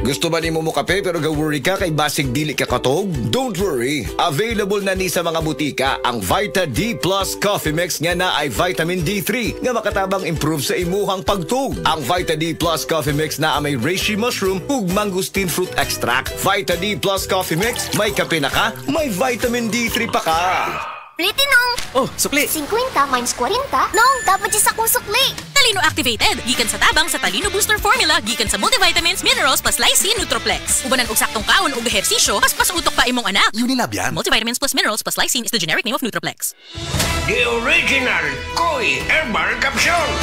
Gusto ba ni mo kape pero ga-worry ka kay basig dili ka katog? Don't worry. Available na ni sa mga butika ang Vita D Plus Coffee Mix nga na ay vitamin D3 nga makatabang improve sa imuhang pagtug. Ang Vita D Plus Coffee Mix na may reishi mushroom ug mangosteen fruit extract. Vita D Plus Coffee Mix, may kape na ka, may vitamin D3 pa ka. Pliti nong! Oh, sukli! 50 minus 40? Nong, dapat siya sa kong sukli! Talino Activated. Gikan sa tabang sa Talino Booster Formula. Gikan sa multivitamins, minerals, plus lysine, Nutroplex. Ubanan og saktong kaon ug ehersisyo, pas utok pa imong anak. Unilab yan. Multivitamins plus minerals plus lysine is the generic name of Nutroplex. The original Koi Herbal Capsule.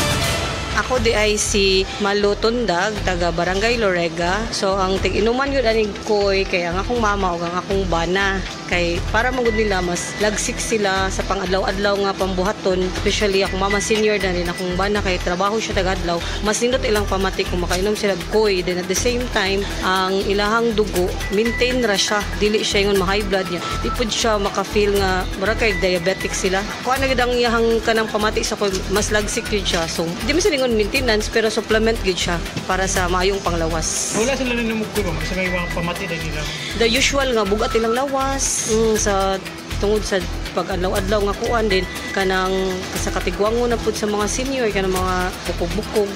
Ako di ay si Malu Tundag, taga Barangay Lorega. So ang tig-inuman yun aning koy kay ang akong mama o ang akong bana. Kay para magud nila mas lagsik sila sa pang-adlaw-adlaw nga pambuhaton. Especially akong mama senior na rin akong bana kay trabaho siya taga-adlaw. Mas nindot ilang pamati kung makainom sila koy. Then at the same time, ang ilahang dugo, maintain ra siya. Dili siya yung ma-high blood niya. Di pud siya maka-feel nga mura kay diabetic sila. Kung ano gid ang iyahang kanang pamati sa koy, mas lagsik yun siya. So di mo sila maintenance pero supplement gid siya para sa maayong panglawas. Wala sila na namugkuro, sa may mga pamati na nila. The usual nga bugat ilang lawas sa tungod sa pag-adlaw-adlaw nga kuan din kanang sa katigwango na pud sa mga senior kanang mga bukog-bukog.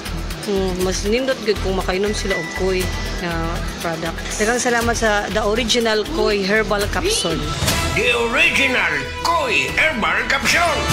Mas nindot gud kung makainom sila og koy na product. Daghang salamat sa the original Koi Herbal Capsule. The original Koi Herbal Capsule.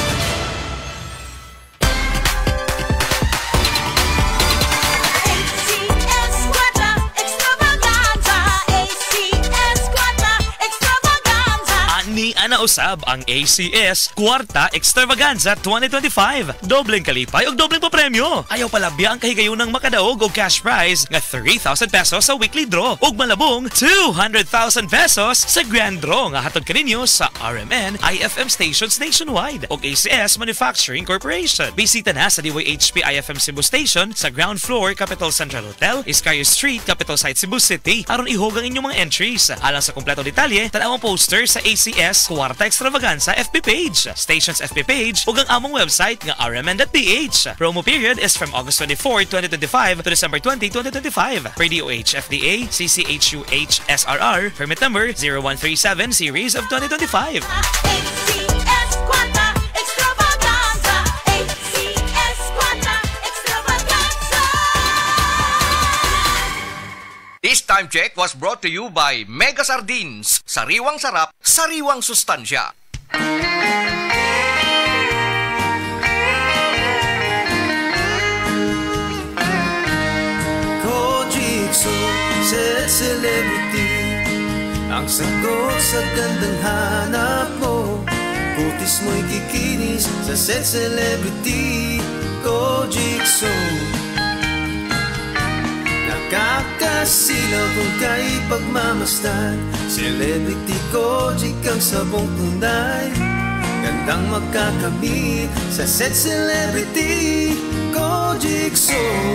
Ana usab ang ACS Kwarta Extravaganza 2025. Dobleng kalipay ug dobleng papremyo. Ayaw palabya ang kahigayunang makadaog og cash prize nga 3,000 pesos sa weekly draw ug malabong 200,000 pesos sa grand draw nga hatod kaninyo sa RMN IFM stations nationwide ug ACS Manufacturing Corporation. Bisita na sa DYHP IFM Cebu Station sa ground floor Capital Central Hotel, Iscario Street, Capital Site Cebu City aron ihog ang inyong mga entries. Alang sa kumpletong detalye, tanaw ang poster sa ACS Kwarta Extravaganza FB page, station's FB page ug ang among website nga rmn.ph. Promo period is from August 24, 2025 to December 20, 2025. Per DOH FDA CCHUH SRR permit number 0137 series of 2025. ACS Kwarta Extravaganza, ACS Kwarta Extravaganza. This time check was brought to you by Mega Sardines. Sariwang sarap, sariwang sustansya. Kojikso, set celebrity. Ang sagot sa gandang hanap mo. Kutis mo'y kikinis sa set celebrity. Kojikso. Nakakasilaw kung kay pagmamasdan. Celebrity Kojic ang sabong tunay. Gandang magkakamit sa set celebrity Kojic Soul.